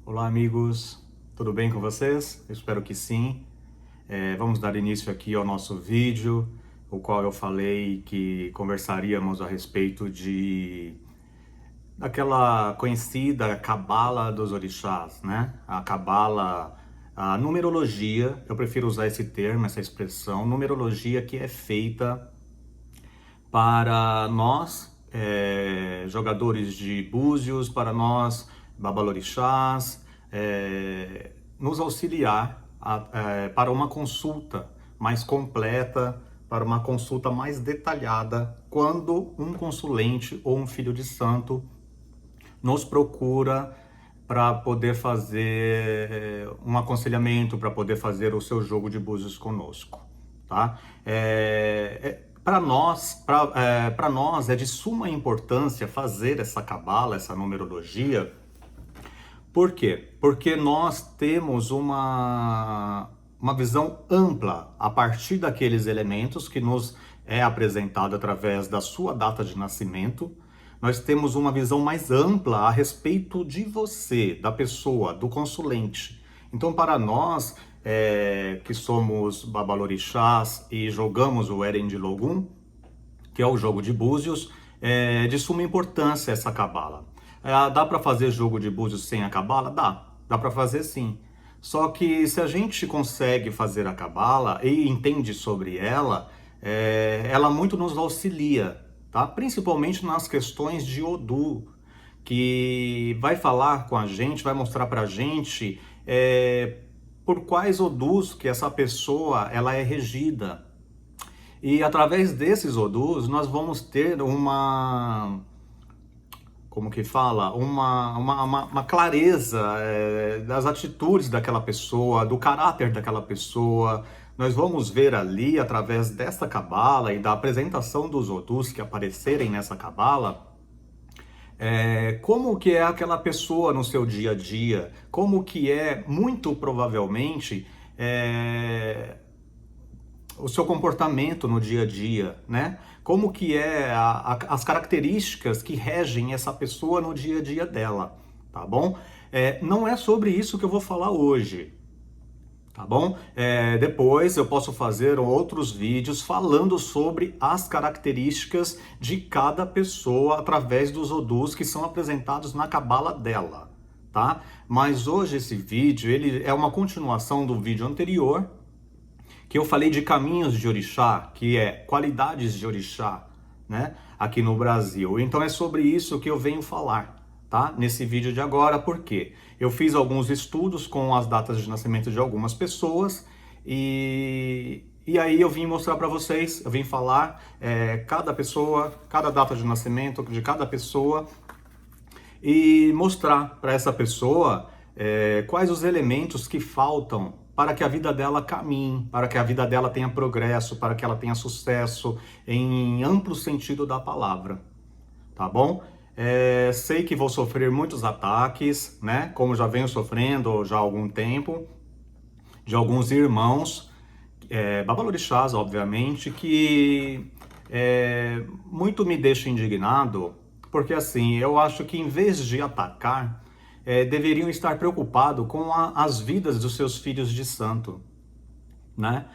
Olá, amigos, tudo bem com vocês? Eu espero que sim. Vamos dar início aqui ao nosso vídeo, o qual eu falei que conversaríamos a respeito daquela conhecida cabala dos orixás, né? A cabala, a numerologia, eu prefiro usar esse termo, essa expressão, numerologia que é feita para nós, jogadores de búzios, para nós, babalorixás, nos auxiliar para uma consulta mais completa, para uma consulta mais detalhada, quando um consulente ou um filho de santo nos procura para poder fazer um aconselhamento, para poder fazer o seu jogo de búzios conosco, tá? Para nós é de suma importância fazer essa cabala, essa numerologia. Por quê? Porque nós temos uma visão ampla a partir daqueles elementos que nos é apresentado através da sua data de nascimento. Nós temos uma visão mais ampla a respeito de você, da pessoa, do consulente. Então, para nós que somos babalorixás e jogamos o Eren de Logum, que é o jogo de búzios, é de suma importância essa cabala. Dá para fazer jogo de búzios sem a cabala? Dá para fazer sim. Só que se a gente consegue fazer a cabala e entende sobre ela, ela muito nos auxilia, tá? Principalmente nas questões de Odu, que vai falar com a gente, vai mostrar pra gente por quais Odus que essa pessoa ela é regida. E através desses Odus, nós vamos ter como que fala? Uma clareza das atitudes daquela pessoa, do caráter daquela pessoa. Nós vamos ver ali, através dessa cabala e da apresentação dos Odus que aparecerem nessa cabala, como que é aquela pessoa no seu dia a dia, como que é, muito provavelmente, o seu comportamento no dia a dia, né? Como que é as características que regem essa pessoa no dia a dia dela, tá bom? Não é sobre isso que eu vou falar hoje, tá bom? Depois eu posso fazer outros vídeos falando sobre as características de cada pessoa através dos Odus que são apresentados na cabala dela, tá? Mas hoje esse vídeo, ele é uma continuação do vídeo anterior, que eu falei de caminhos de orixá, que é qualidades de orixá, né, aqui no Brasil. Então é sobre isso que eu venho falar, tá? Nesse vídeo de agora, porque eu fiz alguns estudos com as datas de nascimento de algumas pessoas e aí eu vim mostrar para vocês, eu vim falar cada pessoa, cada data de nascimento de cada pessoa e mostrar para essa pessoa quais os elementos que faltam para que a vida dela caminhe, para que a vida dela tenha progresso, para que ela tenha sucesso em amplo sentido da palavra, tá bom? Sei que vou sofrer muitos ataques, né? Como já venho sofrendo já há algum tempo, de alguns irmãos, babalorixás, obviamente, que muito me deixa indignado, porque assim, eu acho que em vez de atacar, deveriam estar preocupados com as vidas dos seus filhos de santo, né?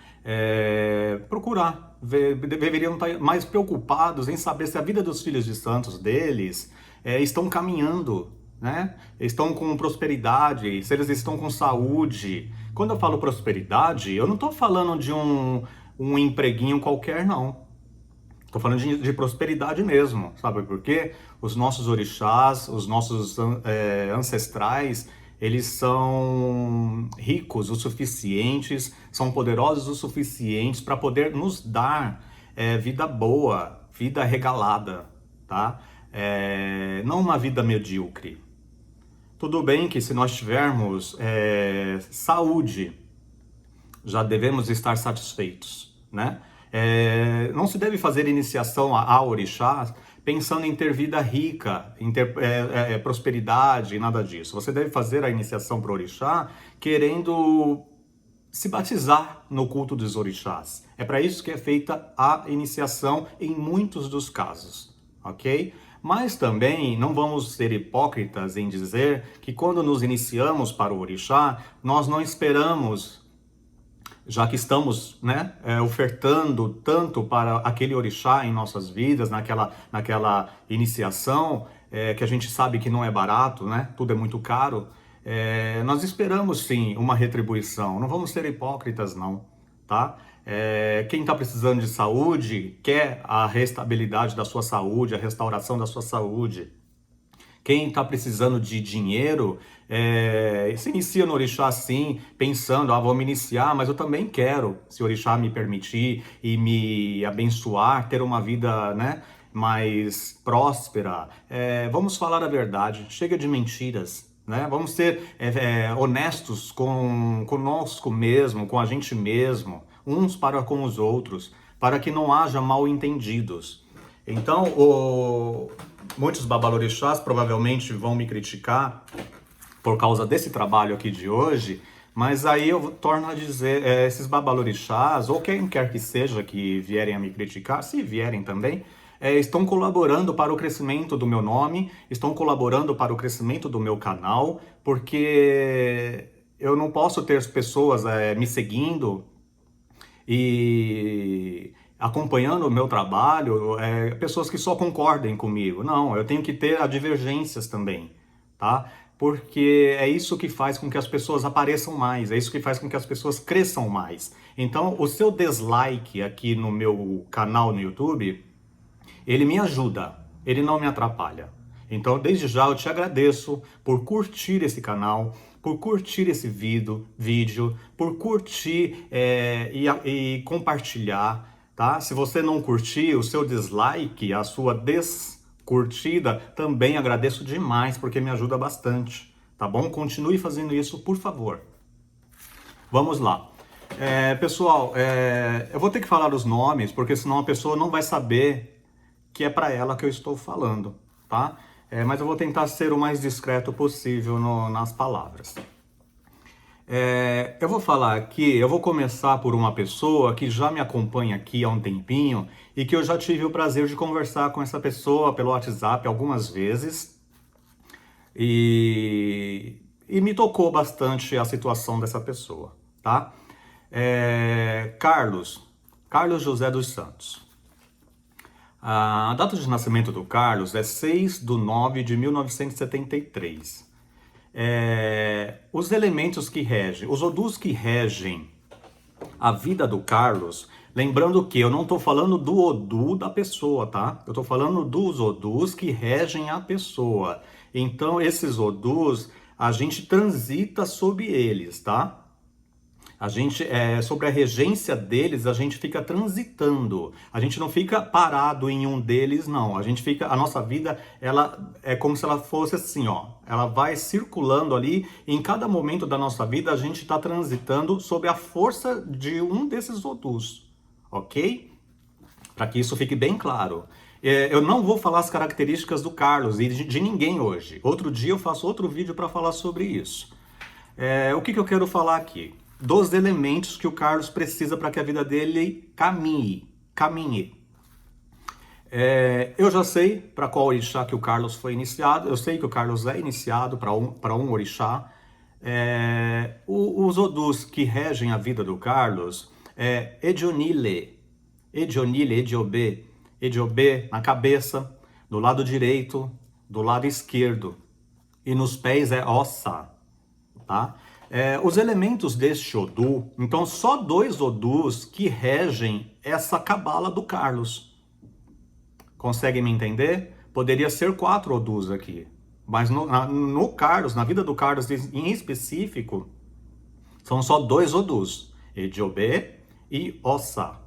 Deveriam estar mais preocupados em saber se a vida dos filhos de santos deles estão caminhando, né? Estão com prosperidade, se eles estão com saúde. Quando eu falo prosperidade, eu não estou falando de um empreguinho qualquer, não. Estou falando de prosperidade mesmo, sabe por quê? Os nossos orixás, os nossos ancestrais, eles são ricos o suficientes, são poderosos o suficientes para poder nos dar vida boa, vida regalada, tá? Não uma vida medíocre. Tudo bem que se nós tivermos saúde, já devemos estar satisfeitos, né? Não se deve fazer iniciação a orixás pensando em ter vida rica, em ter prosperidade, nada disso. Você deve fazer a iniciação para o orixá querendo se batizar no culto dos orixás. É para isso que é feita a iniciação em muitos dos casos, ok? Mas também não vamos ser hipócritas em dizer que quando nos iniciamos para o orixá, nós não esperamos, já que estamos, né, ofertando tanto para aquele orixá em nossas vidas, naquela iniciação, que a gente sabe que não é barato, né, tudo é muito caro, nós esperamos sim uma retribuição, não vamos ser hipócritas não, tá? Quem está precisando de saúde quer a restabilidade da sua saúde, a restauração da sua saúde. Quem está precisando de dinheiro, se inicia no orixá sim, pensando, vou me iniciar, mas eu também quero, se o orixá me permitir e me abençoar, ter uma vida, né, mais próspera. Vamos falar a verdade, chega de mentiras, né? Vamos ser honestos conosco mesmo, com a gente mesmo, uns para com os outros, para que não haja mal entendidos. Então, muitos babalorixás provavelmente vão me criticar por causa desse trabalho aqui de hoje, mas aí eu torno a dizer, esses babalorixás, ou quem quer que seja que vierem a me criticar, se vierem também, estão colaborando para o crescimento do meu nome, estão colaborando para o crescimento do meu canal, porque eu não posso ter pessoas me seguindo e acompanhando o meu trabalho, pessoas que só concordem comigo. Não, eu tenho que ter divergências também, tá? Porque é isso que faz com que as pessoas apareçam mais, é isso que faz com que as pessoas cresçam mais. Então, o seu dislike aqui no meu canal no YouTube, ele me ajuda, ele não me atrapalha. Então, desde já eu te agradeço por curtir esse canal, por curtir esse vídeo, por curtir e compartilhar, tá? Se você não curtir, o seu dislike, a sua descurtida, também agradeço demais, porque me ajuda bastante, tá bom? Continue fazendo isso, por favor. Vamos lá. Pessoal, eu vou ter que falar os nomes, porque senão a pessoa não vai saber que é para ela que eu estou falando, tá? Mas eu vou tentar ser o mais discreto possível nas palavras. Eu vou falar aqui, eu vou começar por uma pessoa que já me acompanha aqui há um tempinho e que eu já tive o prazer de conversar com essa pessoa pelo WhatsApp algumas vezes e me tocou bastante a situação dessa pessoa, tá? Carlos José dos Santos. A data de nascimento do Carlos é 6/9 de 1973. Os elementos que regem, os odus que regem a vida do Carlos, lembrando que eu não estou falando do odu da pessoa, tá? Eu estou falando dos odus que regem a pessoa. Então, esses odus, a gente transita sobre eles, tá? A gente, sobre a regência deles, a gente fica transitando. A gente não fica parado em um deles, não. A nossa vida, ela é como se ela fosse assim, ó. Ela vai circulando ali, e em cada momento da nossa vida, a gente está transitando sob a força de um desses odus, ok? Para que isso fique bem claro. Eu não vou falar as características do Carlos e de ninguém hoje. Outro dia eu faço outro vídeo para falar sobre isso. O que eu quero falar aqui? Dos elementos que o Carlos precisa para que a vida dele caminhe. Eu já sei para qual orixá que o Carlos foi iniciado, eu sei que o Carlos é iniciado para um orixá. Os odus que regem a vida do Carlos é Edionile, Ediobê na cabeça, do lado direito, do lado esquerdo, e nos pés é Ossa, tá? Os elementos deste Odu, então só 2 Odus que regem essa cabala do Carlos. Conseguem me entender? Poderia ser 4 Odus aqui, mas no Carlos, na vida do Carlos em específico, são só 2 Odus, Ediobê e Ossa,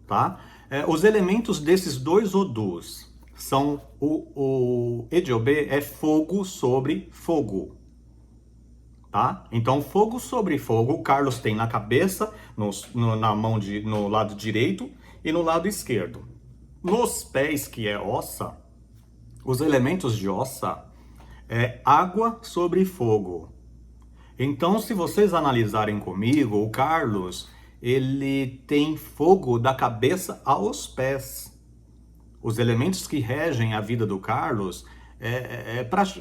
tá? Os elementos desses 2 Odus são o Ediobê é fogo sobre fogo. Tá? Então, fogo sobre fogo, o Carlos tem na cabeça, na mão no lado direito e no lado esquerdo. Nos pés, que é Ossa, os elementos de Ossa é água sobre fogo. Então, se vocês analisarem comigo, o Carlos, ele tem fogo da cabeça aos pés. Os elementos que regem a vida do Carlos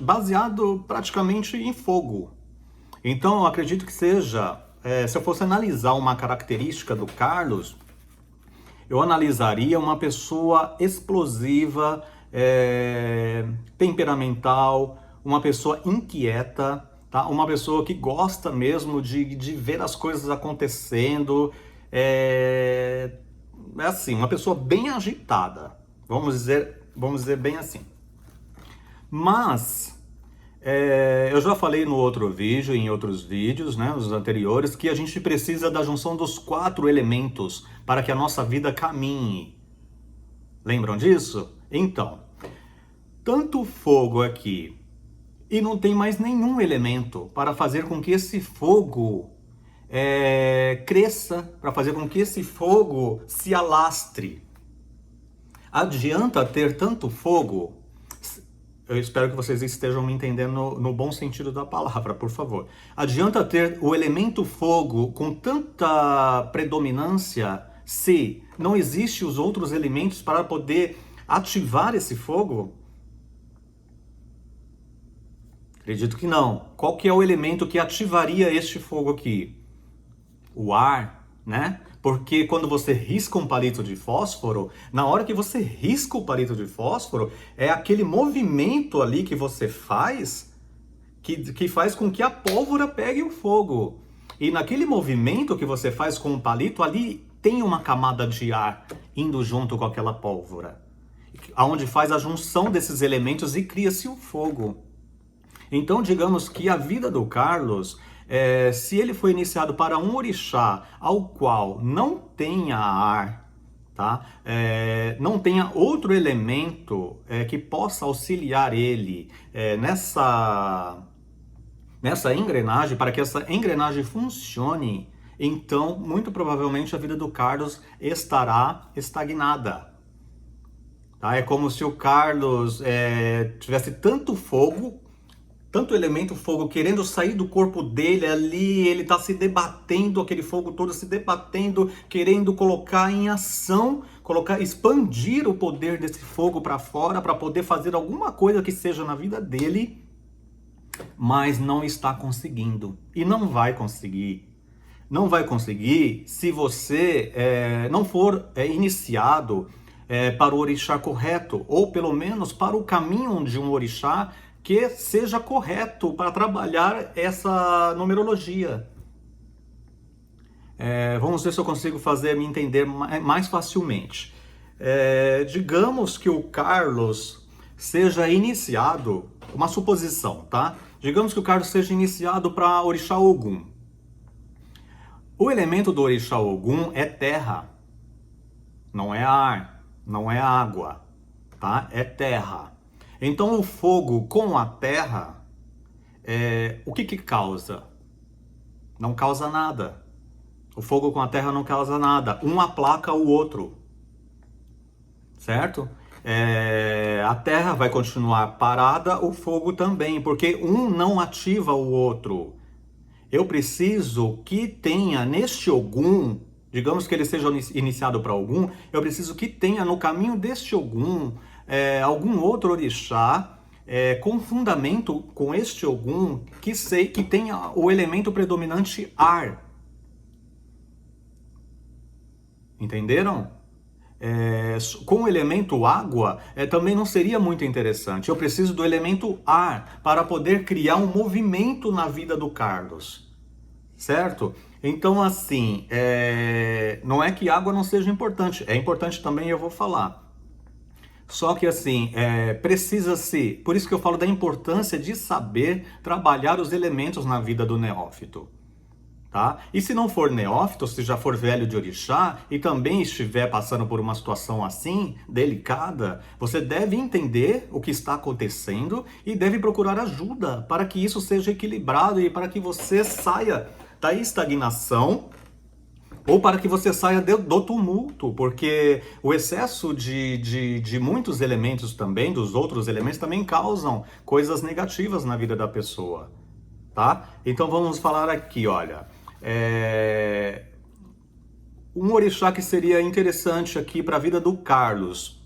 baseado praticamente em fogo. Então, eu acredito que seja, se eu fosse analisar uma característica do Carlos, eu analisaria uma pessoa explosiva, temperamental, uma pessoa inquieta, tá? Uma pessoa que gosta mesmo de ver as coisas acontecendo, assim, uma pessoa bem agitada, vamos dizer bem assim. Mas eu já falei no outro vídeo, em outros vídeos, né, os anteriores, que a gente precisa da junção dos 4 elementos para que a nossa vida caminhe. Lembram disso? Então, tanto fogo aqui e não tem mais nenhum elemento para fazer com que esse fogo cresça, para fazer com que esse fogo se alastre. Adianta ter tanto fogo? Eu espero que vocês estejam me entendendo no bom sentido da palavra, por favor. Adianta ter o elemento fogo com tanta predominância se não existem os outros elementos para poder ativar esse fogo? Acredito que não. Qual que é o elemento que ativaria este fogo aqui? O ar, né? Porque quando você risca um palito de fósforo, na hora que você risca o palito de fósforo, é aquele movimento ali que você faz que faz com que a pólvora pegue o fogo. E naquele movimento que você faz com o palito, ali tem uma camada de ar indo junto com aquela pólvora, aonde faz a junção desses elementos e cria-se o fogo. Então, digamos que a vida do Carlos, se ele foi iniciado para um orixá ao qual não tenha ar, tá? Não tenha outro elemento que possa auxiliar ele nessa engrenagem, para que essa engrenagem funcione, então, muito provavelmente, a vida do Carlos estará estagnada. Tá? É como se o Carlos tivesse tanto fogo, tanto elemento fogo querendo sair do corpo dele ali, ele está se debatendo, aquele fogo todo se debatendo, querendo colocar em ação, expandir o poder desse fogo para fora, para poder fazer alguma coisa que seja na vida dele, mas não está conseguindo e não vai conseguir. Não vai conseguir se você não for iniciado para o orixá correto, ou pelo menos para o caminho de um orixá que seja correto para trabalhar essa numerologia. Vamos ver se eu consigo me entender mais facilmente. Digamos que o Carlos seja iniciado, uma suposição, tá? Digamos que o Carlos seja iniciado para Orixá Ogum. O elemento do Orixá Ogum é terra, não é ar, não é água, tá? É terra. Então o fogo com a terra, o que causa? Não causa nada. O fogo com a terra não causa nada. Um aplaca o outro, certo? A terra vai continuar parada, o fogo também, porque um não ativa o outro. Eu preciso que tenha neste Ogum, digamos que ele seja iniciado para Ogum, eu preciso que tenha no caminho deste Ogum algum outro orixá com fundamento com este Ogum que tenha o elemento predominante ar. Entenderam? Com o elemento água também não seria muito interessante. Eu preciso do elemento ar para poder criar um movimento na vida do Carlos, certo? Então assim, não é que água não seja importante, é importante também, eu vou falar. Só que assim, precisa-se, por isso que eu falo da importância de saber trabalhar os elementos na vida do neófito. Tá? E se não for neófito, se já for velho de orixá e também estiver passando por uma situação assim, delicada, você deve entender o que está acontecendo e deve procurar ajuda para que isso seja equilibrado e para que você saia da estagnação ou para que você saia do tumulto, porque o excesso de muitos elementos também, dos outros elementos, também causam coisas negativas na vida da pessoa, tá? Então vamos falar aqui, olha, um orixá que seria interessante aqui para a vida do Carlos.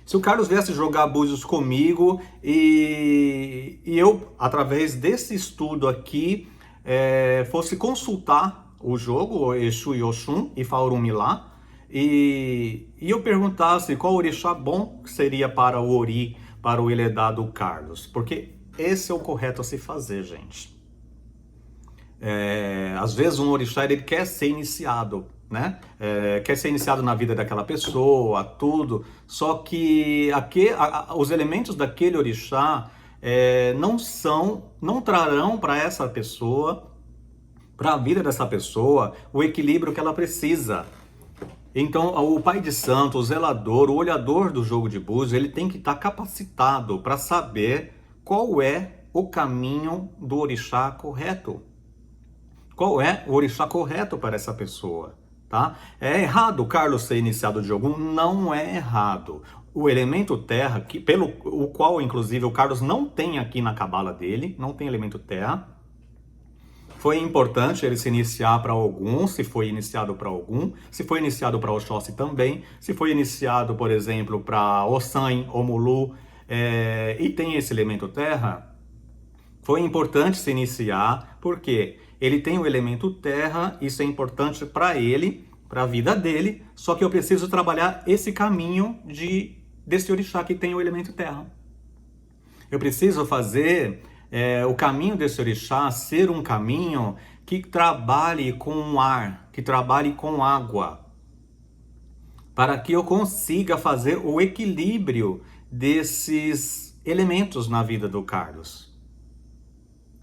Se o Carlos viesse jogar búzios comigo e eu, através desse estudo aqui, fosse consultar o jogo, o Exu e Oxum e Faurumilá, e eu perguntasse qual orixá bom seria para o Ori, para o Eledá do Carlos, porque esse é o correto a se fazer, gente. Às vezes um orixá ele quer ser iniciado, né? Quer ser iniciado na vida daquela pessoa, tudo, só que os elementos daquele orixá não trarão para essa pessoa, para a vida dessa pessoa, o equilíbrio que ela precisa. Então, o pai de santo, o zelador, o olhador do jogo de búzios, ele tem que estar capacitado para saber qual é o caminho do orixá correto. Qual é o orixá correto para essa pessoa, tá? É errado o Carlos ser iniciado de jogo? Não é errado. O elemento terra, pelo o qual, inclusive, o Carlos não tem aqui na cabala dele, não tem elemento terra, foi importante ele se iniciar para algum, se foi iniciado para algum, se foi iniciado para Oxóssi também, se foi iniciado, por exemplo, para Ossan, Omulu, e tem esse elemento terra, foi importante se iniciar, porque ele tem o elemento terra, isso é importante para ele, para a vida dele, só que eu preciso trabalhar esse caminho desse orixá que tem o elemento terra. Eu preciso fazer o caminho desse orixá ser um caminho que trabalhe com ar, que trabalhe com água, para que eu consiga fazer o equilíbrio desses elementos na vida do Carlos.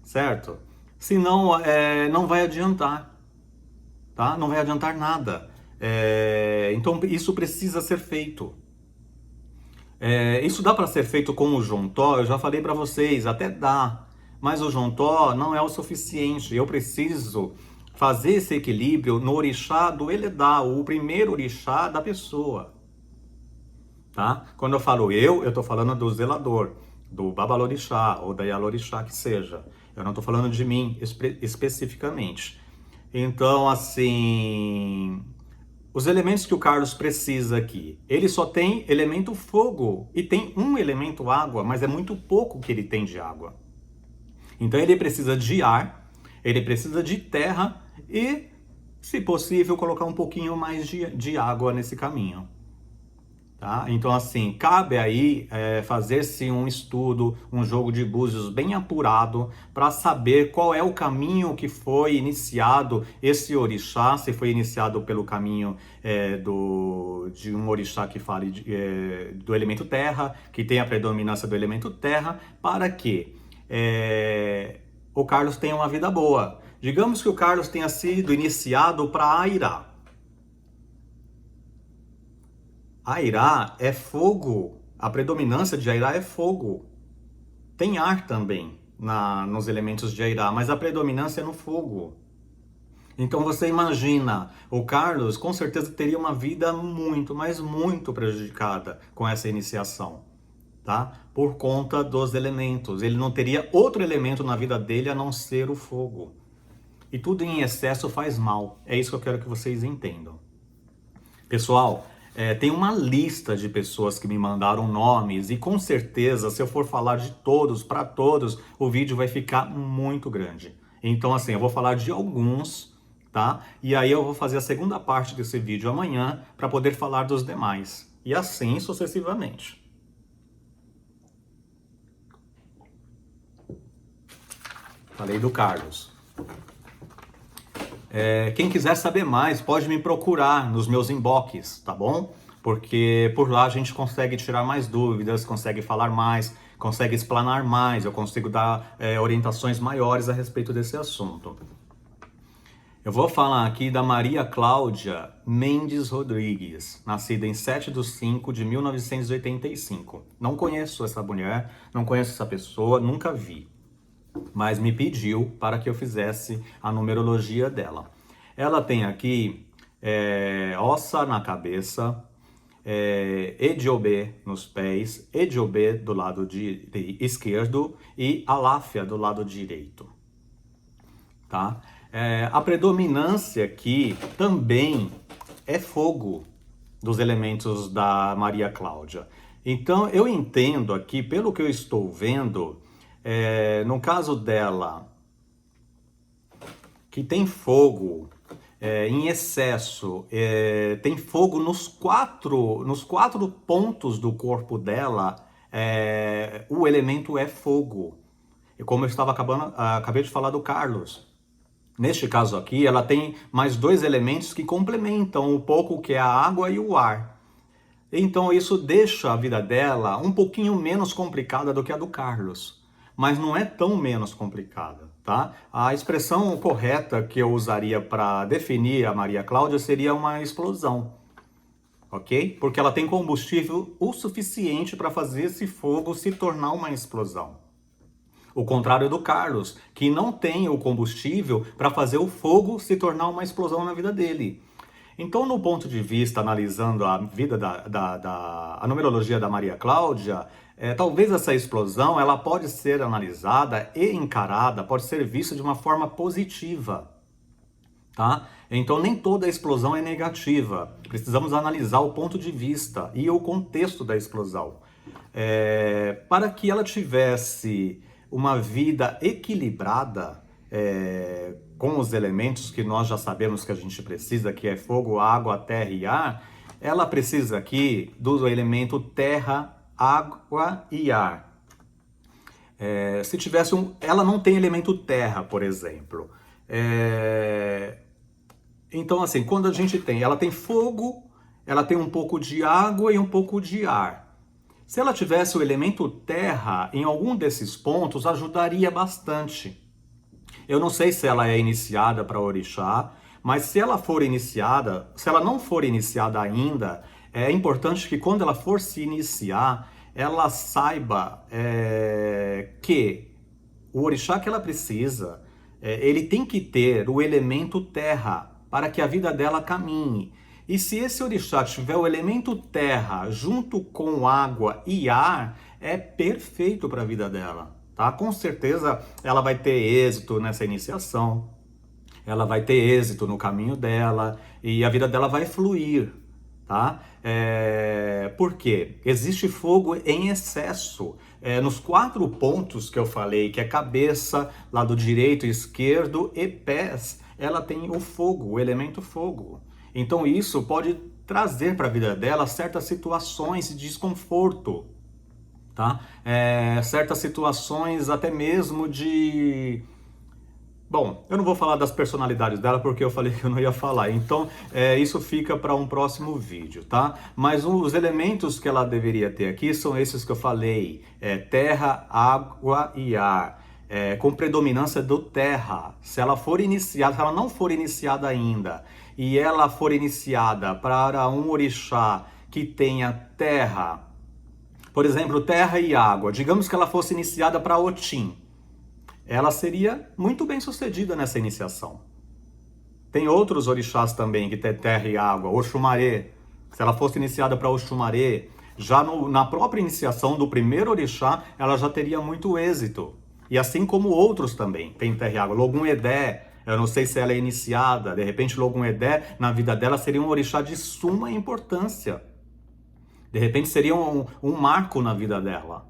Certo? Senão, não vai adiantar, tá? Não vai adiantar nada. Então, isso precisa ser feito. Isso dá para ser feito com o Jontó, eu já falei para vocês, até dá. Mas o Jontó não é o suficiente. Eu preciso fazer esse equilíbrio no orixá do Eledá, o primeiro orixá da pessoa. Tá? Quando eu falo eu estou falando do zelador, do Babalorixá ou da Yalorixá que seja. Eu não estou falando de mim especificamente. Então, assim, os elementos que o Carlos precisa aqui, ele só tem elemento fogo e tem um elemento água, mas é muito pouco que ele tem de água. Então ele precisa de ar, ele precisa de terra e, se possível, colocar um pouquinho mais de água nesse caminho. Tá? Então, assim, cabe aí fazer-se um estudo, um jogo de búzios bem apurado para saber qual é o caminho que foi iniciado esse orixá, se foi iniciado pelo caminho de um orixá que fale do elemento terra, que tem a predominância do elemento terra, para que o Carlos tenha uma vida boa. Digamos que o Carlos tenha sido iniciado para Airá. Airá é fogo, a predominância de Airá é fogo. Tem ar também nos elementos de Airá, mas a predominância é no fogo. Então você imagina, o Carlos com certeza teria uma vida muito, mas muito prejudicada com essa iniciação, tá? Por conta dos elementos. Ele não teria outro elemento na vida dele a não ser o fogo. E tudo em excesso faz mal. É isso que eu quero que vocês entendam. Pessoal, tem uma lista de pessoas que me mandaram nomes e com certeza, se eu for falar de todos, para todos, o vídeo vai ficar muito grande. Então, assim, eu vou falar de alguns, tá? E aí eu vou fazer a segunda parte desse vídeo amanhã para poder falar dos demais. E assim sucessivamente. Falei do Carlos. Quem quiser saber mais, pode me procurar nos meus inbox, tá bom? Porque por lá a gente consegue tirar mais dúvidas, consegue falar mais, consegue explanar mais, eu consigo dar orientações maiores a respeito desse assunto. Eu vou falar aqui da Maria Cláudia Mendes Rodrigues, nascida em 7/5/1985. Não conheço essa mulher, não conheço essa pessoa, nunca vi. Mas me pediu para que eu fizesse a numerologia dela. Ela tem aqui Ossa na cabeça, Ediobê nos pés, Ediobê do lado esquerdo e Aláfia do lado direito. Tá? A predominância aqui também é fogo dos elementos da Maria Cláudia. Então, eu entendo aqui, pelo que eu estou vendo, no caso dela, que tem fogo em excesso, tem fogo nos quatro pontos do corpo dela, o elemento é fogo. E como eu acabei de falar do Carlos. Neste caso aqui, ela tem mais dois elementos que complementam um pouco, que é a água e o ar. Então isso deixa a vida dela um pouquinho menos complicada do que a do Carlos. Mas não é tão menos complicada, tá? A expressão correta que eu usaria para definir a Maria Cláudia seria uma explosão, ok? Porque ela tem combustível o suficiente para fazer esse fogo se tornar uma explosão. O contrário do Carlos, que não tem o combustível para fazer o fogo se tornar uma explosão na vida dele. Então, no ponto de vista, analisando a vida a numerologia da Maria Cláudia, talvez essa explosão ela pode ser analisada e encarada, pode ser vista de uma forma positiva. Tá? Então, nem toda explosão é negativa. Precisamos analisar o ponto de vista e o contexto da explosão. Para que ela tivesse uma vida equilibrada, com os elementos que nós já sabemos que a gente precisa, que é fogo, água, terra e ar, ela precisa aqui do elemento terra, água e ar. Se tivesse ela não tem elemento terra, por exemplo. Então, assim, quando a gente ela tem fogo, ela tem um pouco de água e um pouco de ar. Se ela tivesse o elemento terra em algum desses pontos, ajudaria bastante. Eu não sei se ela é iniciada para orixá, mas se ela não for iniciada ainda, é importante que quando ela for se iniciar, ela saiba que o orixá que ela precisa, ele tem que ter o elemento terra para que a vida dela caminhe. E se esse orixá tiver o elemento terra junto com água e ar, é perfeito para a vida dela. Tá? Com certeza ela vai ter êxito nessa iniciação, ela vai ter êxito no caminho dela e a vida dela vai fluir. Tá? Por quê? Existe fogo em excesso. Nos 4 pontos que eu falei, que é cabeça, lado direito e esquerdo e pés, ela tem o fogo, o elemento fogo. Então isso pode trazer para a vida dela certas situações de desconforto, tá? Certas situações até mesmo de... Bom, eu não vou falar das personalidades dela porque eu falei que eu não ia falar, então isso fica para um próximo vídeo, tá? Mas os elementos que ela deveria ter aqui são esses que eu falei, terra, água e ar. Com predominância do terra. Se ela não for iniciada ainda, e ela for iniciada para um orixá que tenha terra, por exemplo, terra e água, digamos que ela fosse iniciada para Otim, ela seria muito bem sucedida nessa iniciação. Tem outros orixás também que tem terra e água, Oxumaré, se ela fosse iniciada para Oxumaré, já na própria iniciação do primeiro orixá, ela já teria muito êxito. E assim como outros também, tem terra e água. Logum Edé, eu não sei se ela é iniciada, de repente Logum Edé, na vida dela, seria um orixá de suma importância. De repente seria um marco na vida dela,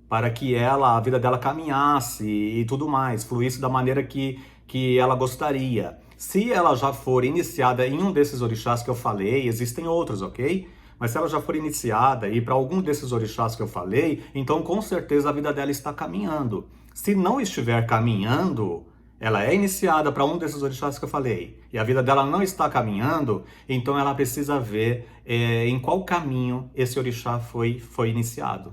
para que a vida dela caminhasse e tudo mais, fluísse da maneira que ela gostaria. Se ela já for iniciada em um desses orixás que eu falei, existem outros, ok? Mas se ela já for iniciada e para algum desses orixás que eu falei, então com certeza a vida dela está caminhando. Se não estiver caminhando, ela é iniciada para um desses orixás que eu falei, e a vida dela não está caminhando, então ela precisa ver em qual caminho esse orixá foi iniciado.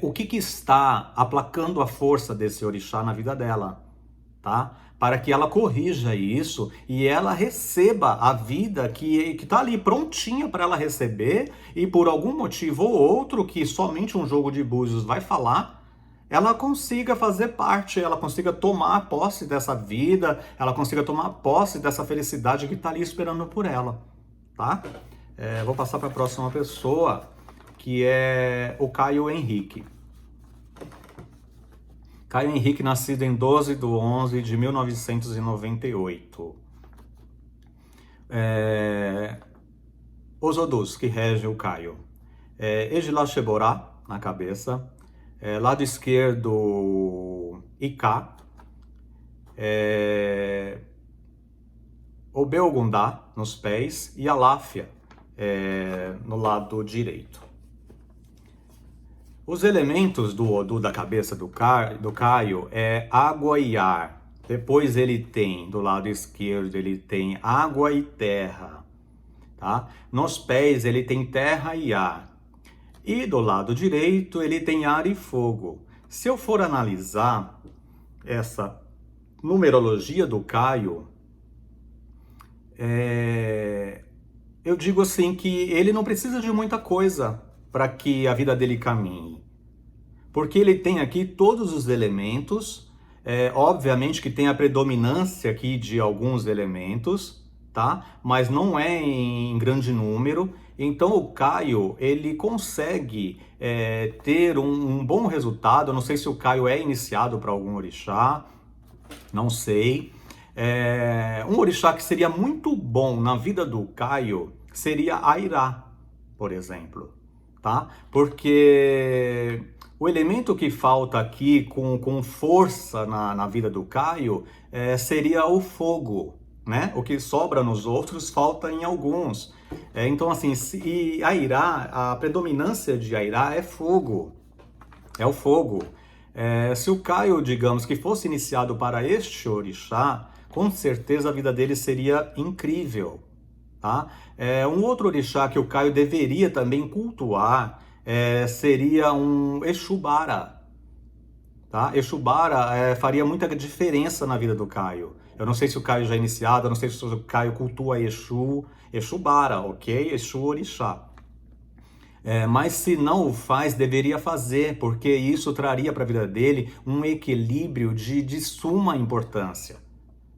O que está aplacando a força desse orixá na vida dela, tá? Para que ela corrija isso e ela receba a vida que está ali prontinha para ela receber, e por algum motivo ou outro que somente um jogo de búzios vai falar, ela consiga fazer parte, ela consiga tomar posse dessa vida, ela consiga tomar posse dessa felicidade que está ali esperando por ela, tá? Vou passar para a próxima pessoa, que é o Caio Henrique. Caio Henrique, nascido em 12/11/1998. Os Odus, que regem o Caio. Ejilasheborá, na cabeça, lado esquerdo, Iká, Obeogundá, nos pés, e Aláfia, no lado direito. Os elementos do Odu da cabeça do Caio é água e ar. Depois ele tem, do lado esquerdo, ele tem água e terra. Tá? Nos pés ele tem terra e ar. E do lado direito ele tem ar e fogo. Se eu for analisar essa numerologia do Caio, eu digo assim que ele não precisa de muita coisa para que a vida dele caminhe. Porque ele tem aqui todos os elementos, obviamente que tem a predominância aqui de alguns elementos, tá? Mas não é em grande número. Então o Caio, ele consegue ter um bom resultado. Eu não sei se o Caio é iniciado para algum orixá, não sei. Um orixá que seria muito bom na vida do Caio seria Airá, por exemplo, tá? Porque o elemento que falta aqui com força na vida do Caio seria o fogo, né? O que sobra nos outros falta em alguns. Então, assim, e Airá, a predominância de Airá é fogo, é o fogo. Se o Caio, digamos, que fosse iniciado para este orixá, com certeza a vida dele seria incrível, tá? Um outro orixá que o Caio deveria também cultuar seria um Exubara, tá? Exubara faria muita diferença na vida do Caio. Eu não sei se o Caio já é iniciado, eu não sei se o Caio cultua Exubara, ok? Exu orixá. Mas se não o faz, deveria fazer, porque isso traria para a vida dele um equilíbrio de suma importância.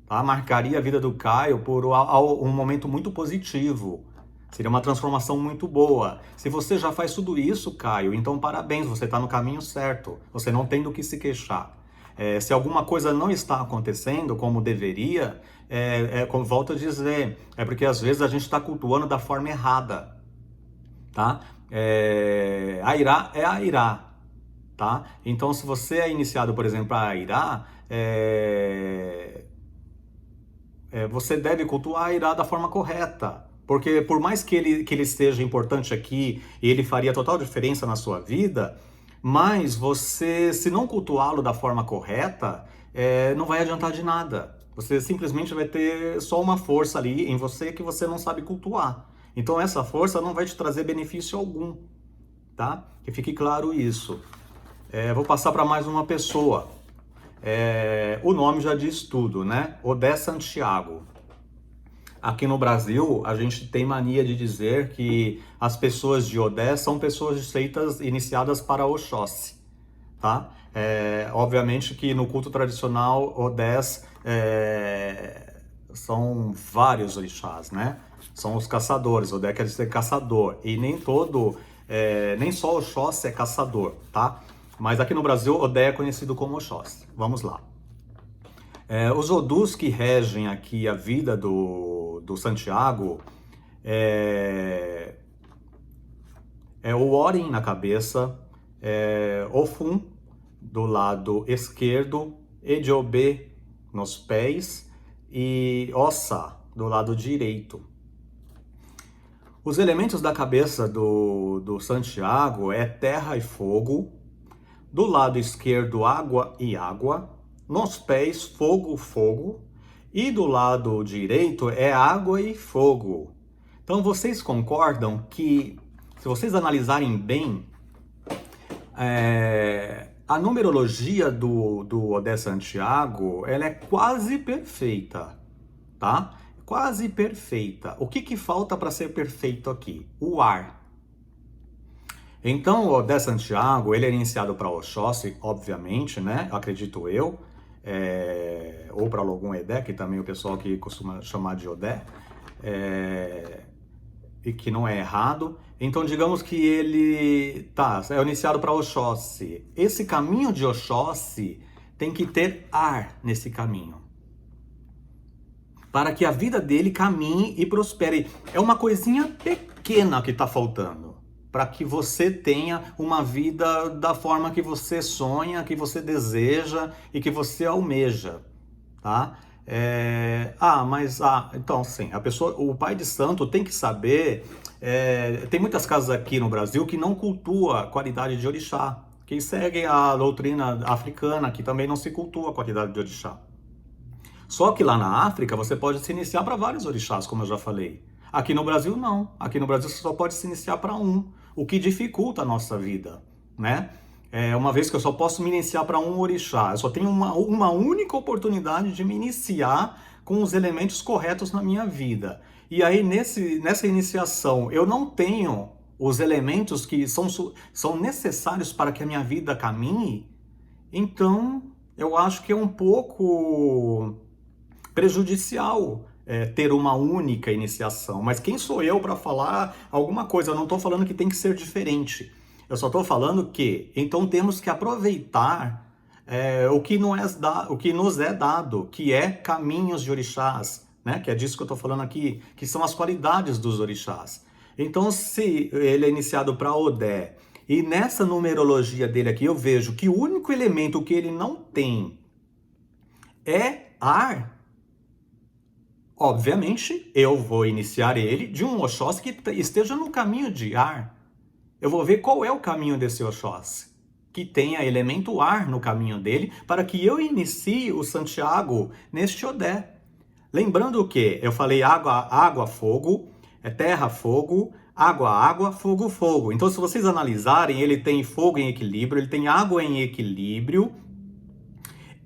Tá? Marcaria a vida do Caio por um momento muito positivo. Seria uma transformação muito boa. Se você já faz tudo isso, Caio, então parabéns, você está no caminho certo. Você não tem do que se queixar. Se alguma coisa não está acontecendo como deveria, como volto a dizer, é porque às vezes a gente está cultuando da forma errada. Tá? Airá é Airá, tá? Então, se você é iniciado, por exemplo, a Airá, você deve cultuar a Airá da forma correta. Porque por mais que ele esteja importante aqui e ele faria total diferença na sua vida, mas você, se não cultuá-lo da forma correta, não vai adiantar de nada. Você simplesmente vai ter só uma força ali em você que você não sabe cultuar. Então essa força não vai te trazer benefício algum, tá? Que fique claro isso. Vou passar para mais uma pessoa. O nome já diz tudo, né? Odé Santiago. Aqui no Brasil, a gente tem mania de dizer que as pessoas de Odé são pessoas de seitas iniciadas para Oxóssi, tá? Obviamente que no culto tradicional, Odés são vários orixás, né? São os caçadores, Odé quer dizer caçador, e nem só Oxóssi é caçador, tá? Mas aqui no Brasil, Odé é conhecido como Oxóssi. Vamos lá. Os Odus que regem aqui a vida do Santiago o Orin na cabeça, Ofum do lado esquerdo, Ejobe nos pés e Ossa do lado direito. Os elementos da cabeça do Santiago é terra e fogo, do lado esquerdo água e água, nos pés fogo, fogo, e do lado direito é água e fogo. Então vocês concordam que, se vocês analisarem bem, a numerologia do Odé Santiago, ela é quase perfeita, tá? Quase perfeita. O que falta para ser perfeito aqui? O ar. Então, o Odé Santiago, ele é iniciado para Oxóssi, obviamente, né? Acredito eu. Ou para Logum Edé, que também o pessoal que costuma chamar de Odé. E que não é errado. Então, digamos que ele é iniciado para Oxóssi. Esse caminho de Oxóssi tem que ter ar nesse caminho, para que a vida dele caminhe e prospere. É uma coisinha pequena que está faltando, para que você tenha uma vida da forma que você sonha, que você deseja e que você almeja, tá? Então sim, a pessoa, o pai de santo tem que saber. Tem muitas casas aqui no Brasil que não cultua a qualidade de orixá, que seguem a doutrina africana, que também não se cultua a qualidade de orixá. Só que lá na África você pode se iniciar para vários orixás, como eu já falei. Aqui no Brasil não. Aqui no Brasil você só pode se iniciar para um, o que dificulta a nossa vida, né? Uma vez que eu só posso me iniciar para um orixá, eu só tenho uma única oportunidade de me iniciar com os elementos corretos na minha vida. E aí nessa iniciação eu não tenho os elementos que são necessários para que a minha vida caminhe, então eu acho que é um pouco prejudicial ter uma única iniciação. Mas quem sou eu para falar alguma coisa? Eu não estou falando que tem que ser diferente. Eu só estou falando que, então temos que aproveitar o que nos é dado, que é caminhos de orixás, né? Que é disso que eu estou falando aqui, que são as qualidades dos orixás. Então, se ele é iniciado para Odé, e nessa numerologia dele aqui eu vejo que o único elemento que ele não tem é ar, obviamente eu vou iniciar ele de um Oxóssi que esteja no caminho de ar. Eu vou ver qual é o caminho desse Oxóssi, que tenha elemento ar no caminho dele, para que eu inicie o Santiago neste Odé. Lembrando que eu falei água, água, fogo, terra, fogo, água, água, fogo, fogo. Então, se vocês analisarem, ele tem fogo em equilíbrio, ele tem água em equilíbrio,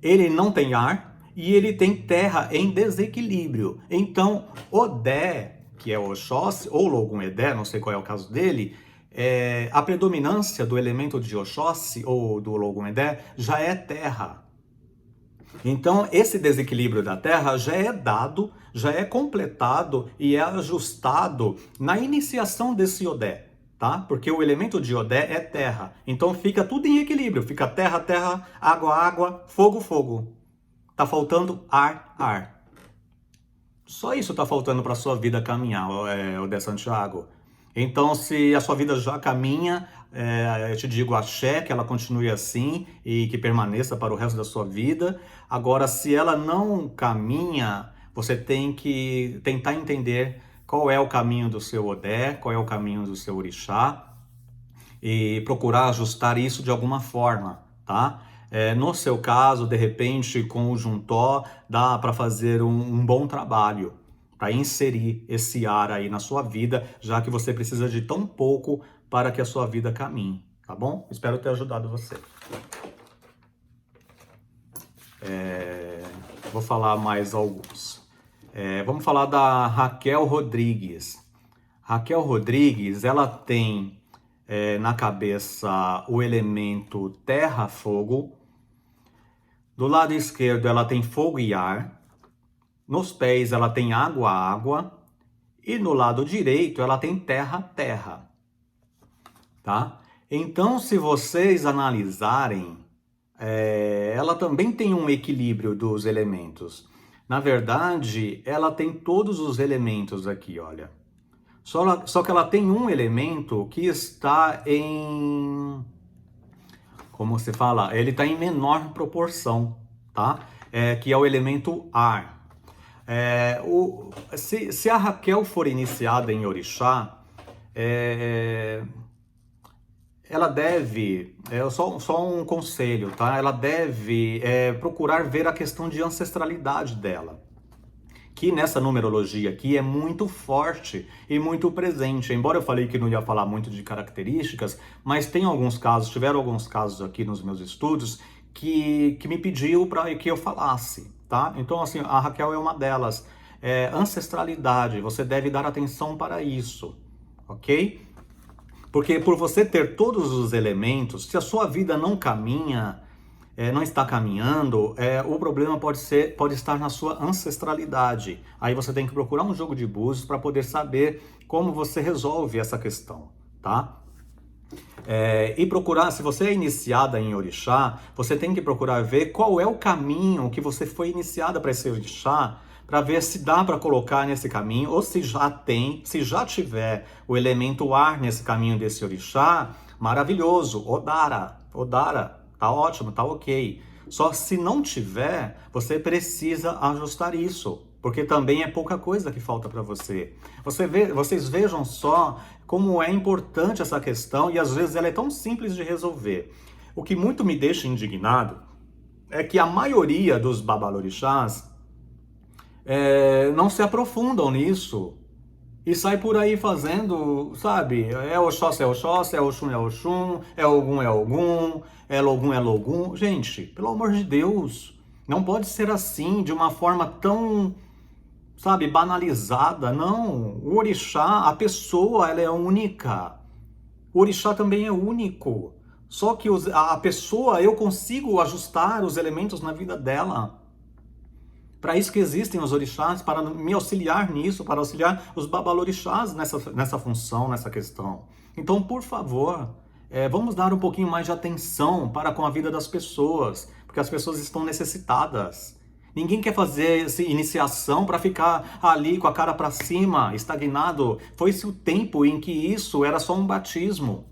ele não tem ar e ele tem terra em desequilíbrio. Então, Odé, que é o Oxóssi, ou Logum Edé, não sei qual é o caso dele, a predominância do elemento de Oxóssi ou do Logum Edé já é terra. Então, esse desequilíbrio da Terra já é dado, já é completado e é ajustado na iniciação desse Odé, tá? Porque o elemento de Odé é terra. Então, fica tudo em equilíbrio. Fica terra, terra, água, água, fogo, fogo. Tá faltando ar, ar. Só isso tá faltando para sua vida caminhar, Odé Santiago. Então, se a sua vida já caminha, eu te digo axé, que ela continue assim e que permaneça para o resto da sua vida. Agora, se ela não caminha, você tem que tentar entender qual é o caminho do seu Odé, qual é o caminho do seu orixá e procurar ajustar isso de alguma forma, tá? No seu caso, de repente, com o Juntó, dá para fazer um bom trabalho, para inserir esse ar aí na sua vida, já que você precisa de tão pouco para que a sua vida caminhe, tá bom? Espero ter ajudado você. Vou falar mais alguns. Vamos falar da Raquel Rodrigues. Raquel Rodrigues, ela tem na cabeça o elemento terra-fogo. Do lado esquerdo ela tem fogo e ar. Nos pés ela tem água, água. E no lado direito ela tem terra, terra. Tá? Então, se vocês analisarem, ela também tem um equilíbrio dos elementos. Na verdade, ela tem todos os elementos aqui, olha. Só que ela tem um elemento que está em... Como se fala? Ele está em menor proporção, tá? Que é o elemento ar. Se a Raquel for iniciada em orixá, ela deve, só um conselho, tá? Ela deve procurar ver a questão de ancestralidade dela, que nessa numerologia aqui é muito forte e muito presente. Embora eu falei que não ia falar muito de características, mas tiveram alguns casos aqui nos meus estudos que me pediu para que eu falasse, tá? Então, assim, a Raquel é uma delas. Ancestralidade, você deve dar atenção para isso, ok? Porque por você ter todos os elementos, se a sua vida não caminha, não está caminhando, o problema pode estar na sua ancestralidade. Aí você tem que procurar um jogo de búzios para poder saber como você resolve essa questão, tá? E procurar, se você é iniciada em orixá, você tem que procurar ver qual é o caminho que você foi iniciada para esse orixá, para ver se dá para colocar nesse caminho, ou se já tem, se já tiver o elemento ar nesse caminho desse orixá, maravilhoso, Odara, tá ótimo, tá ok. Só se não tiver, você precisa ajustar isso, porque também é pouca coisa que falta para você. Vocês vejam só como é importante essa questão e às vezes ela é tão simples de resolver. O que muito me deixa indignado é que a maioria dos babalorixás não se aprofundam nisso e sai por aí fazendo, sabe? É Oxóssi, é Oxum, é Ogum, é Logum, é Logum. Gente, pelo amor de Deus, não pode ser assim, de uma forma tão, sabe, banalizada. Não, o orixá, a pessoa, ela é única. O orixá também é único. Só que a pessoa, eu consigo ajustar os elementos na vida dela. Para isso que existem os orixás, para me auxiliar nisso, para auxiliar os babalorixás nessa função, nessa questão. Então, por favor, vamos dar um pouquinho mais de atenção para com a vida das pessoas, porque as pessoas estão necessitadas. Ninguém quer fazer essa iniciação para ficar ali com a cara para cima, estagnado. Foi-se o tempo em que isso era só um batismo.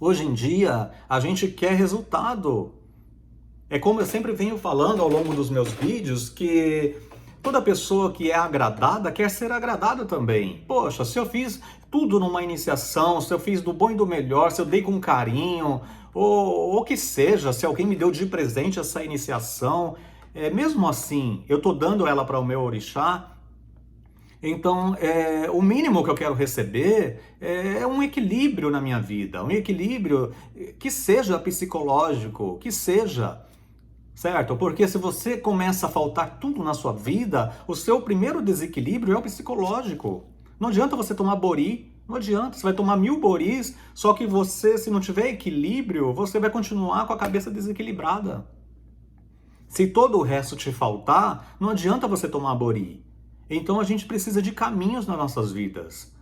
Hoje em dia, a gente quer resultado. É como eu sempre venho falando ao longo dos meus vídeos, que toda pessoa que é agradada quer ser agradada também. Poxa, se eu fiz tudo numa iniciação, se eu fiz do bom e do melhor, se eu dei com carinho, ou que seja, se alguém me deu de presente essa iniciação, mesmo assim, eu estou dando ela para o meu orixá, então, o mínimo que eu quero receber é um equilíbrio na minha vida, um equilíbrio que seja psicológico, que seja, certo? Porque se você começa a faltar tudo na sua vida, o seu primeiro desequilíbrio é o psicológico. Não adianta você tomar bori, não adianta, você vai tomar 1000 boris, só que você, se não tiver equilíbrio, você vai continuar com a cabeça desequilibrada. Se todo o resto te faltar, não adianta você tomar bori. Então a gente precisa de caminhos nas nossas vidas,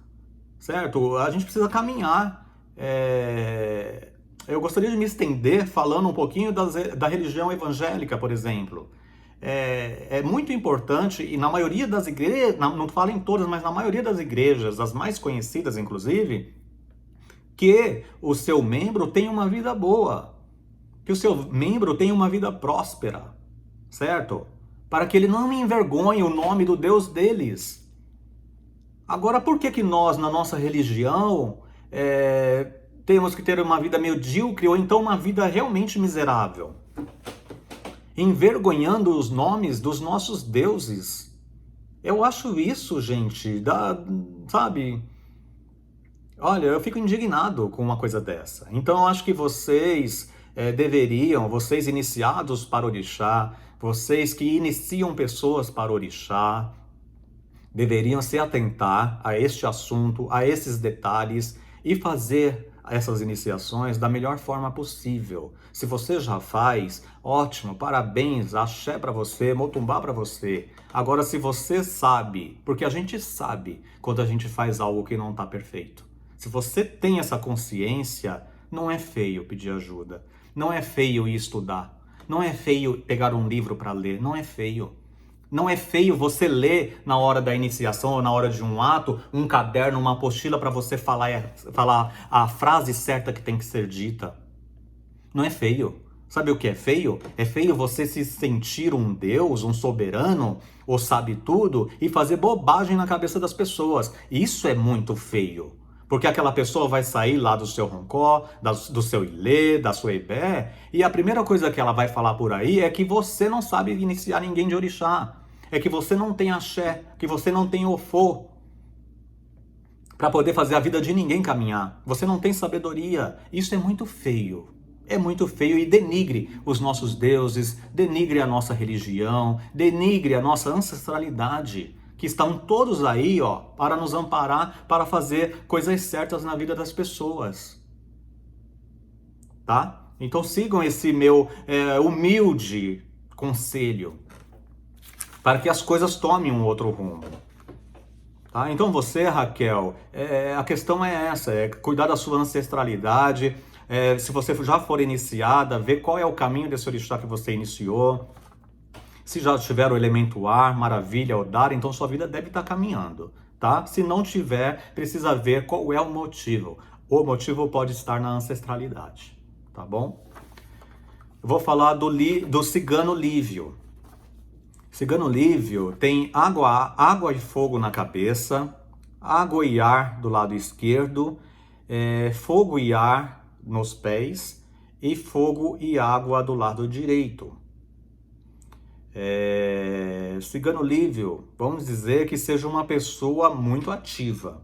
certo? A gente precisa caminhar. Eu gostaria de me estender falando um pouquinho da religião evangélica, por exemplo. É muito importante, e na maioria das igrejas, não falo em todas, mas na maioria das igrejas, as mais conhecidas inclusive, que o seu membro tenha uma vida boa, que o seu membro tenha uma vida próspera, certo? Para que ele não envergonhe o nome do Deus deles. Agora, por que nós, na nossa religião, temos que ter uma vida medíocre ou então uma vida realmente miserável? Envergonhando os nomes dos nossos deuses. Eu acho isso, gente, sabe? Olha, eu fico indignado com uma coisa dessa. Então, eu acho que vocês deveriam, vocês iniciados para orixá, vocês que iniciam pessoas para orixá, deveriam se atentar a este assunto, a esses detalhes e fazer essas iniciações da melhor forma possível. Se você já faz, ótimo, parabéns, axé para você, motumbá para você. Agora, se você sabe, porque a gente sabe quando a gente faz algo que não está perfeito. Se você tem essa consciência, não é feio pedir ajuda, não é feio ir estudar. Não é feio pegar um livro para ler, não é feio. Não é feio você ler na hora da iniciação ou na hora de um ato, um caderno, uma apostila para você falar a frase certa que tem que ser dita. Não é feio. Sabe o que é feio? É feio você se sentir um Deus, um soberano, ou sabe tudo, e fazer bobagem na cabeça das pessoas. Isso é muito feio. Porque aquela pessoa vai sair lá do seu roncó, do seu ilê, da sua ibé, e a primeira coisa que ela vai falar por aí é que você não sabe iniciar ninguém de orixá, é que você não tem axé, que você não tem ofô, para poder fazer a vida de ninguém caminhar. Você não tem sabedoria. Isso é muito feio. É muito feio e denigre os nossos deuses, denigre a nossa religião, denigre a nossa ancestralidade, que estão todos aí, ó, para nos amparar, para fazer coisas certas na vida das pessoas. Tá? Então sigam esse meu humilde conselho, para que as coisas tomem um outro rumo. Tá? Então você, Raquel, a questão é essa, é cuidar da sua ancestralidade, se você já for iniciada, ver qual é o caminho desse orixá que você iniciou, Se já tiver o elemento ar, maravilha, o dar, então sua vida deve estar caminhando, tá? Se não tiver, precisa ver qual é o motivo. O motivo pode estar na ancestralidade, tá bom? Eu vou falar do cigano Lívio. Cigano Lívio tem água e fogo na cabeça, água e ar do lado esquerdo, fogo e ar nos pés e fogo e água do lado direito. Cigano Lívio, vamos dizer que seja uma pessoa muito ativa,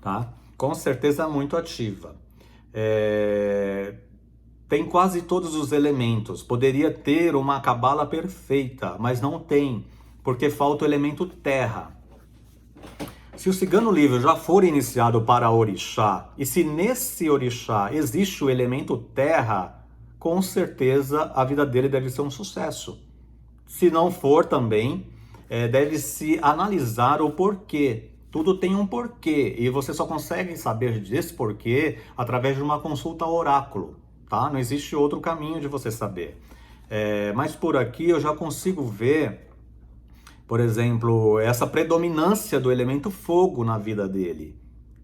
tá? Com certeza muito ativa. Tem quase todos os elementos. Poderia ter uma cabala perfeita, mas não tem, porque falta o elemento terra. Se o cigano Lívio já for iniciado para orixá, e se nesse orixá existe o elemento terra, com certeza a vida dele deve ser um sucesso. Se não for também, deve-se analisar o porquê. Tudo tem um porquê, e você só consegue saber desse porquê através de uma consulta ao oráculo, tá? Não existe outro caminho de você saber. Mas por aqui eu já consigo ver, por exemplo, essa predominância do elemento fogo na vida dele,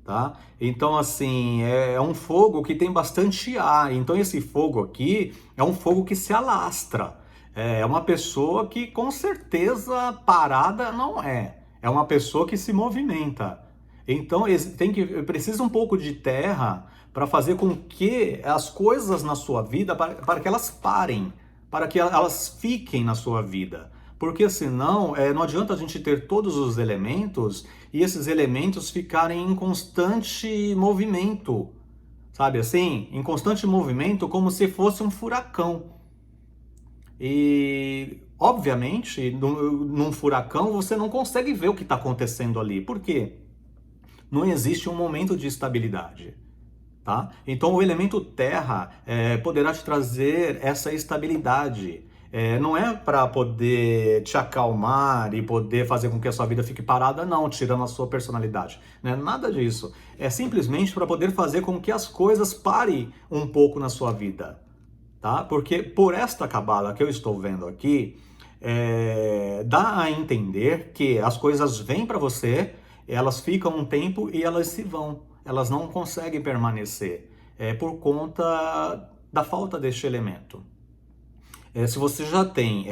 tá? Então, assim, é um fogo que tem bastante ar. Então, esse fogo aqui é um fogo que se alastra. É uma pessoa que, com certeza, parada não é. É uma pessoa que se movimenta. Então, precisa um pouco de terra para fazer com que as coisas na sua vida, para que elas parem, para que elas fiquem na sua vida. Porque senão, não adianta a gente ter todos os elementos e esses elementos ficarem em constante movimento. Sabe assim? Em constante movimento, como se fosse um furacão. E, obviamente, num furacão você não consegue ver o que está acontecendo ali. Por quê? Não existe um momento de estabilidade. Tá? Então o elemento terra poderá te trazer essa estabilidade. Não é para poder te acalmar e poder fazer com que a sua vida fique parada, não, tirando a sua personalidade. Não é nada disso. É simplesmente para poder fazer com que as coisas parem um pouco na sua vida. Tá? Porque por esta cabala que eu estou vendo aqui, dá a entender que as coisas vêm para você, elas ficam um tempo e elas se vão. Elas não conseguem permanecer por conta da falta deste elemento. Se você já tem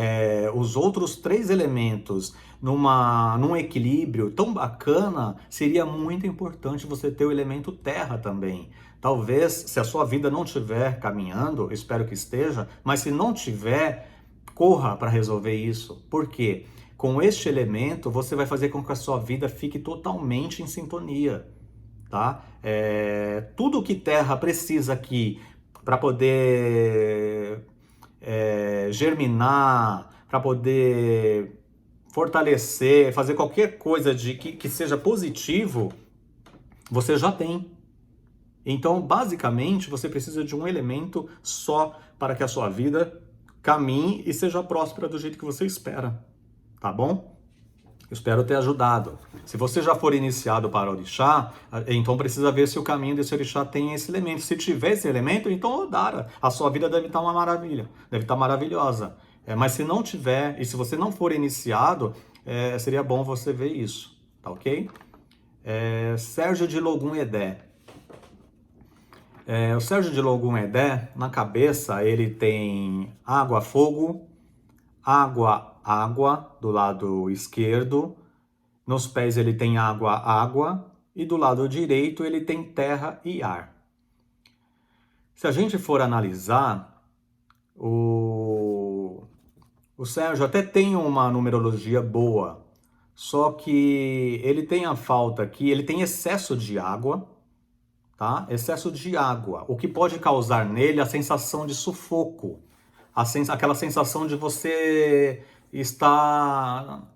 os outros 3 elementos num equilíbrio tão bacana, seria muito importante você ter o elemento terra também. Talvez, se a sua vida não estiver caminhando, espero que esteja, mas se não tiver, corra para resolver isso. Por quê? Com este elemento, você vai fazer com que a sua vida fique totalmente em sintonia. Tá? Tudo que terra precisa aqui para poder germinar, para poder fortalecer, fazer qualquer coisa que seja positivo, você já tem. Então, basicamente, você precisa de um elemento só para que a sua vida caminhe e seja próspera do jeito que você espera, tá bom? Espero ter ajudado. Se você já for iniciado para orixá, então precisa ver se o caminho desse orixá tem esse elemento. Se tiver esse elemento, então Odara, a sua vida deve estar uma maravilha, deve estar maravilhosa. Mas se não tiver, e se você não for iniciado, seria bom você ver isso, tá ok? Sérgio de Logum Edé. O Sérgio de Logum Edé, na cabeça, ele tem água, fogo, água, água do lado esquerdo, nos pés ele tem água, água, e do lado direito ele tem terra e ar. Se a gente for analisar, o Sérgio até tem uma numerologia boa, só que ele tem a falta aqui, ele tem excesso de água, tá? Excesso de água, o que pode causar nele a sensação de sufoco, aquela sensação de você estar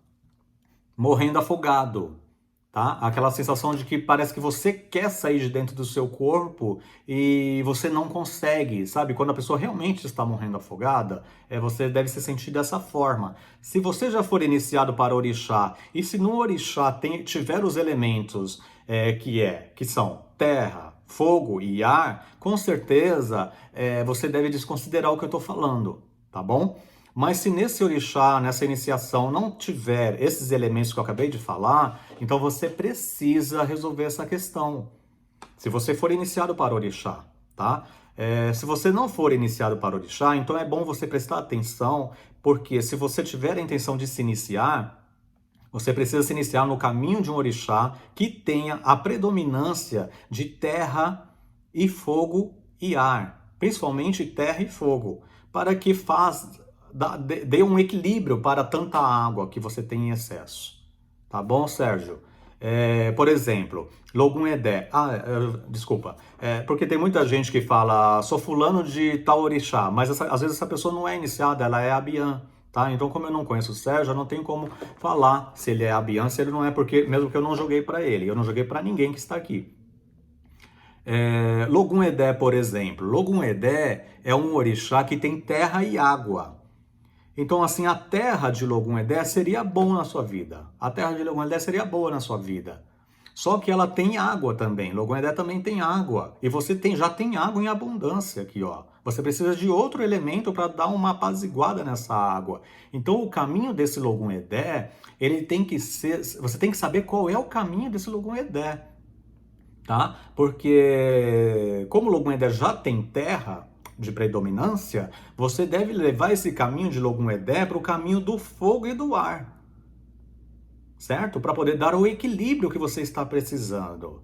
morrendo afogado, tá? Aquela sensação de que parece que você quer sair de dentro do seu corpo e você não consegue, sabe? Quando a pessoa realmente está morrendo afogada, você deve se sentir dessa forma. Se você já for iniciado para orixá, e se no orixá tiver os elementos que são terra, fogo e ar, com certeza você deve desconsiderar o que eu estou falando, tá bom? Mas se nesse orixá, nessa iniciação, não tiver esses elementos que eu acabei de falar, então você precisa resolver essa questão. Se você for iniciado para orixá, tá? Se você não for iniciado para orixá, então é bom você prestar atenção, porque se você tiver a intenção de se iniciar, você precisa se iniciar no caminho de um orixá que tenha a predominância de terra e fogo e ar, principalmente terra e fogo, para que dê um equilíbrio para tanta água que você tem em excesso. Tá bom, Sérgio? Por exemplo, Logum Edé. Desculpa. Porque tem muita gente que fala, sou fulano de tal orixá, mas às vezes essa pessoa não é iniciada, ela é Abiã. Tá? Então, como eu não conheço o Sérgio, eu não tenho como falar se ele é Abiã, se ele não é, porque mesmo que eu não joguei para ele, eu não joguei para ninguém que está aqui. Logum Edé, por exemplo. Logum Edé é um orixá que tem terra e água. Então, assim, a terra de Logum Edé seria bom na sua vida. A terra de Logum Edé seria boa na sua vida. Só que ela tem água também. Logum Edé também tem água. E você já tem água em abundância aqui, ó. Você precisa de outro elemento para dar uma apaziguada nessa água. Então, o caminho desse Logum Edé, ele tem que ser... Você tem que saber qual é o caminho desse Logum Edé, tá? Porque como Logum Edé já tem terra de predominância, você deve levar esse caminho de Logum Edé para o caminho do fogo e do ar, certo? Para poder dar o equilíbrio que você está precisando.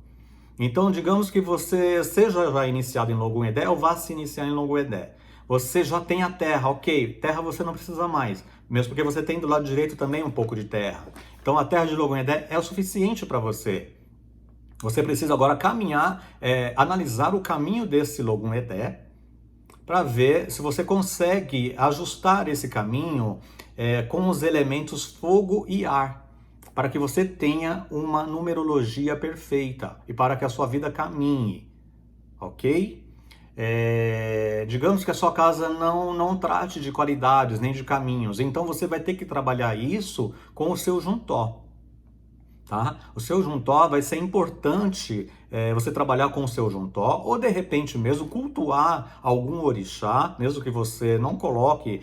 Então, digamos que você seja já iniciado em Logum Edé ou vá se iniciar em Logum Edé. Você já tem a terra, ok, terra você não precisa mais, mesmo porque você tem do lado direito também um pouco de terra. Então, a terra de Logum Edé é o suficiente para você. Você precisa agora caminhar, analisar o caminho desse Logum Edé, para ver se você consegue ajustar esse caminho com os elementos fogo e ar, para que você tenha uma numerologia perfeita e para que a sua vida caminhe, ok? Digamos que a sua casa não trate de qualidades nem de caminhos, então você vai ter que trabalhar isso com o seu juntó. Tá? O seu juntó vai ser importante você trabalhar com o seu juntó ou de repente mesmo cultuar algum orixá, mesmo que você não coloque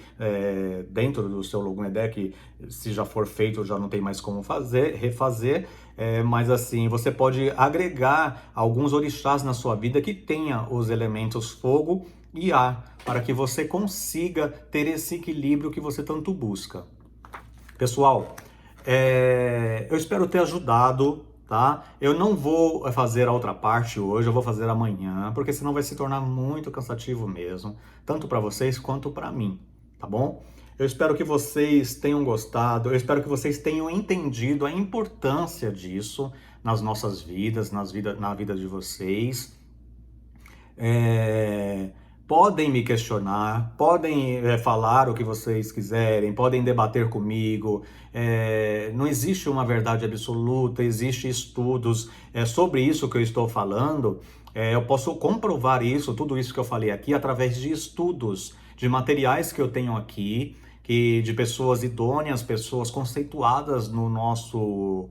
dentro do seu Logum Edé, que se já for feito já não tem mais como refazer, mas assim, você pode agregar alguns orixás na sua vida que tenha os elementos fogo e ar, para que você consiga ter esse equilíbrio que você tanto busca. Pessoal, eu espero ter ajudado, tá? Eu não vou fazer a outra parte hoje, eu vou fazer amanhã, porque senão vai se tornar muito cansativo mesmo, tanto para vocês quanto para mim, tá bom? Eu espero que vocês tenham gostado, eu espero que vocês tenham entendido a importância disso nas nossas vidas, na vida de vocês. Podem me questionar, podem falar o que vocês quiserem, podem debater comigo. Não existe uma verdade absoluta, existem estudos sobre isso que eu estou falando. Eu posso comprovar isso, tudo isso que eu falei aqui, através de estudos, de materiais que eu tenho aqui, de pessoas idôneas, pessoas conceituadas no nosso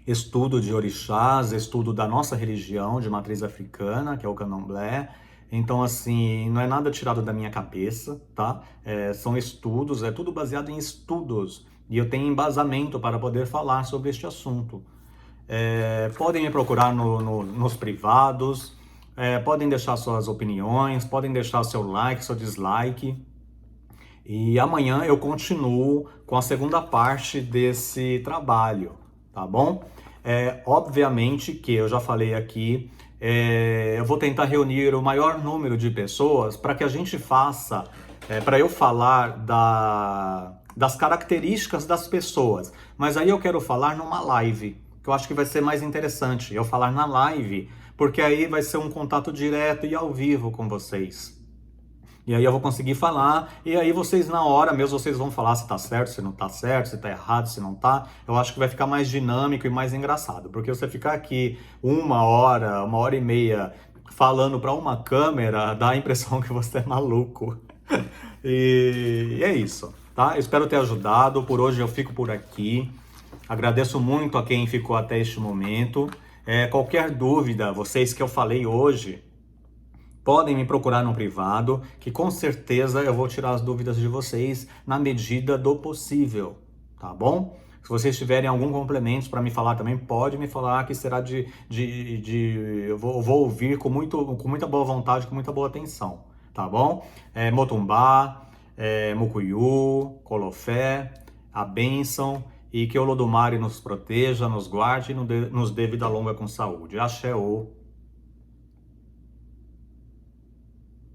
estudo de orixás, estudo da nossa religião de matriz africana, que é o candomblé. Então, assim, não é nada tirado da minha cabeça, tá? São estudos, é tudo baseado em estudos. E eu tenho embasamento para poder falar sobre este assunto. Podem me procurar nos privados, podem deixar suas opiniões, podem deixar seu like, seu dislike. E amanhã eu continuo com a segunda parte desse trabalho, tá bom? Obviamente que eu já falei aqui, eu vou tentar reunir o maior número de pessoas para que a gente faça, para eu falar das características das pessoas. Mas aí eu quero falar numa live, que eu acho que vai ser mais interessante, eu falar na live, porque aí vai ser um contato direto e ao vivo com vocês. E aí eu vou conseguir falar, e aí vocês na hora mesmo, vocês vão falar se tá certo, se não tá certo, se tá errado, se não tá. Eu acho que vai ficar mais dinâmico e mais engraçado, porque você ficar aqui 1 hora, 1 hora e meia falando para uma câmera, dá a impressão que você é maluco. E é isso, tá? Eu espero ter ajudado, por hoje eu fico por aqui. Agradeço muito a quem ficou até este momento. Qualquer dúvida, vocês que eu falei hoje, podem me procurar no privado, que com certeza eu vou tirar as dúvidas de vocês na medida do possível, tá bom? Se vocês tiverem algum complemento para me falar também, pode me falar, que será eu vou ouvir com muita boa vontade, com muita boa atenção, tá bom? Motumbá, Mucuyu, Colofé, a bênção, e que o Olodumare nos proteja, nos guarde e nos dê vida longa com saúde. Axé.